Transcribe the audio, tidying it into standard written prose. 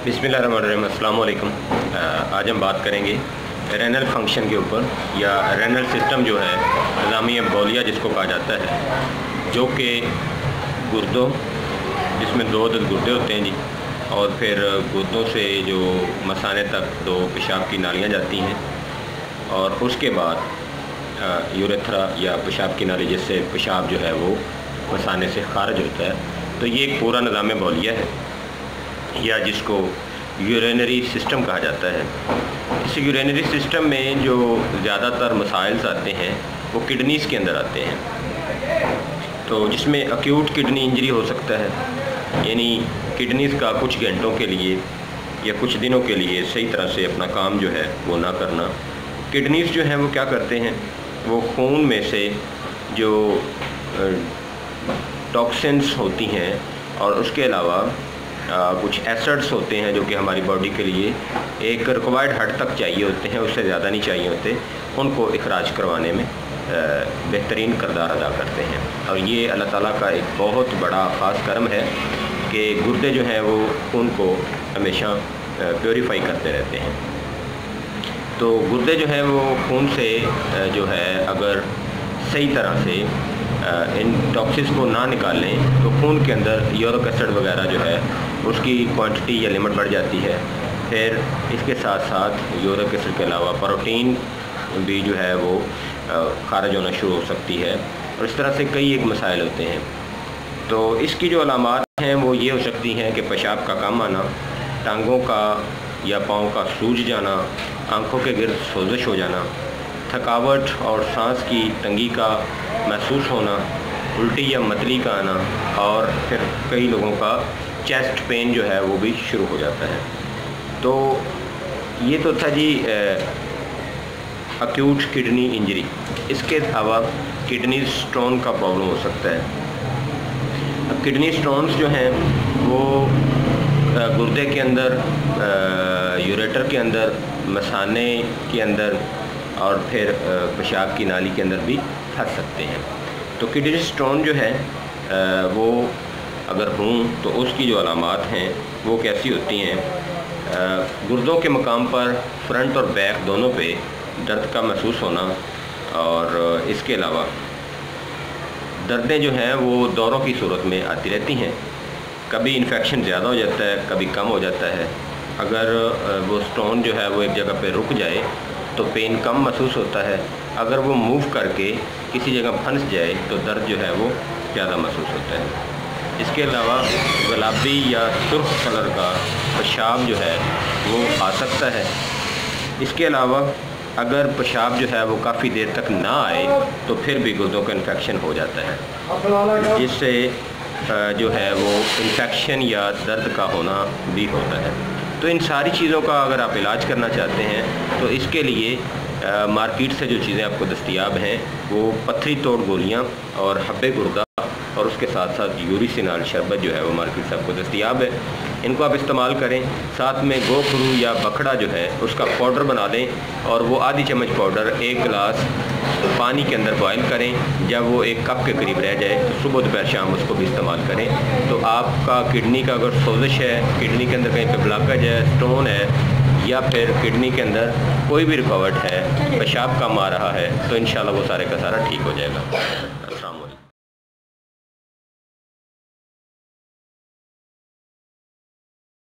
बिस्मिल्लाहिर्रहमानिर्रहीम, अस्सलाम वालेकुम। आज हम बात करेंगे रेनल फंक्शन के ऊपर, या रेनल सिस्टम जो है निज़ामी बौलिया जिसको कहा जाता है, जो कि गुर्दों, जिसमें दो अदद गुर्दे होते हैं जी, और फिर गुर्दों से जो मसाने तक दो पेशाब की नालियाँ जाती हैं, और उसके बाद यूरेथ्रा या पेशाब की नाली जिससे पेशाब जो है वो मसाने से खारिज होता है। तो ये एक पूरा निज़ाम बौलिया है, या जिसको यूरिनरी सिस्टम कहा जाता है। इस यूरिनरी सिस्टम में जो ज़्यादातर मसाइल्स आते हैं वो किडनीज़ के अंदर आते हैं। तो जिसमें एक्यूट किडनी इंजरी हो सकता है, यानी किडनीज़ का कुछ घंटों के लिए या कुछ दिनों के लिए सही तरह से अपना काम जो है वो ना करना। किडनीज़ जो हैं वो क्या करते हैं, वो खून में से जो टॉक्सिन्स होती हैं और उसके अलावा कुछ एसिड्स होते हैं जो कि हमारी बॉडी के लिए एक रिक्वायर्ड हद तक चाहिए होते हैं, उससे ज़्यादा नहीं चाहिए होते, उनको इखराज करवाने में बेहतरीन किरदार अदा करते हैं। और ये अल्लाह ताला का एक बहुत बड़ा ख़ास करम है कि गुर्दे जो हैं वो खून को हमेशा प्योरीफाई करते रहते हैं। तो गुर्दे जो हैं वो खून से जो है अगर सही तरह से इन टॉक्सिन्स को ना निकालें तो खून के अंदर यूरिक एसिड वगैरह जो है उसकी क्वांटिटी या लिमिट बढ़ जाती है। फिर इसके साथ साथ यूरिक एसिड के अलावा प्रोटीन भी जो है वो खारिज होना शुरू हो सकती है, और इस तरह से कई एक मसाइल होते हैं। तो इसकी जो अलामात हैं वो ये हो सकती हैं कि पेशाब का कम आना, टांगों का या पाँव का सूज जाना, आँखों के गिर्द सोजिश हो जाना, थकावट और सांस की तंगी का महसूस होना, उल्टी या मतली का आना, और फिर कई लोगों का चेस्ट पेन जो है वो भी शुरू हो जाता है। तो ये तो था जी एक्यूट किडनी इंजरी। इसके अलावा किडनी स्टोन का प्रॉब्लम हो सकता है। अब किडनी स्टोन्स जो हैं वो गुर्दे के अंदर, यूरेटर के अंदर, मसाने के अंदर और फिर पेशाब की नाली के अंदर भी फंस सकते हैं। तो किडनी स्टोन जो है वो अगर हों तो उसकी जो अलामात हैं वो कैसी होती हैं। गुर्दों के मकाम पर फ्रंट और बैक दोनों पे दर्द का महसूस होना, और इसके अलावा दर्दें जो हैं वो दौरों की सूरत में आती रहती हैं। कभी इन्फेक्शन ज़्यादा हो जाता है, कभी कम हो जाता है। अगर वो स्टोन जो है वो एक जगह पे रुक जाए तो पेन कम महसूस होता है, अगर वो मूव करके किसी जगह फंस जाए तो दर्द जो है वो ज़्यादा महसूस होता है। इसके अलावा गुलाबी या सुर्ख कलर का पेशाब जो है वो आ सकता है। इसके अलावा अगर पेशाब जो है वो काफ़ी देर तक ना आए तो फिर भी गुर्दों का इन्फेक्शन हो जाता है, जिससे जो है वो इन्फेक्शन या दर्द का होना भी होता है। तो इन सारी चीज़ों का अगर आप इलाज करना चाहते हैं तो इसके लिए मार्केट से जो चीज़ें आपको दस्तयाब हैं वो पत्थरी तोड़ गोलियाँ और हब्बे गुर्दा, और उसके साथ साथ यूरिसिनाल शरबत जो है वो मार्केट से आपको दस्तयाब है। इनको आप इस्तेमाल करें। साथ में गोखरू या बखड़ा जो है उसका पाउडर बना लें, और वो आधी चम्मच पाउडर 1 गिलास पानी के अंदर बॉयल करें। जब वो 1 कप के करीब रह जाए तो सुबह दोपहर शाम उसको भी इस्तेमाल करें। तो आपका किडनी का अगर सोजिश है, किडनी के अंदर कहीं पे ब्लॉकेज है, स्टोन है, या फिर किडनी के अंदर कोई भी रुकावट है, पेशाब कम आ रहा है, तो इंशाल्लाह वो सारे का सारा ठीक हो जाएगा।